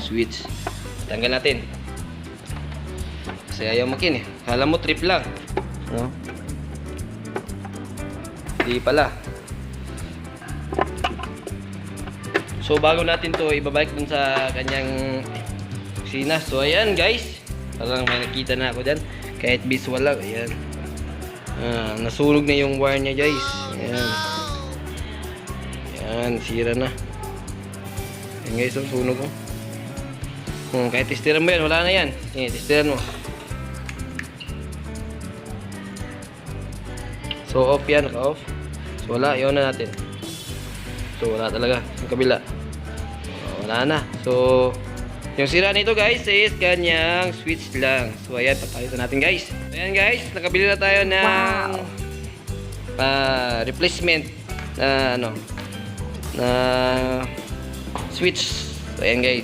switch. Tanggal natin. Kasi ayaw makin eh. Kala mo trip lang. No? Di pala. So bago natin to ibabalik dun sa kanyang kusina. So ayan guys. Parang may nakita na ako dyan. Kahit visual lang. Ayan. Nasunog na yung wire niya guys. Ayan. Ayan. Sira na. Ayan guys. Sunog ko. Kahit testiran mo yan. Wala na yan. Testiran mo. So off yan. Naka-off. So wala. Iwan na natin. So wala talaga. Yung kabila. Wala na. So yung sira nito guys is kanyang switch lang. So ayan, papalitan natin guys. Ayan guys, nakabili na tayo ng replacement na switch. So ayan guys.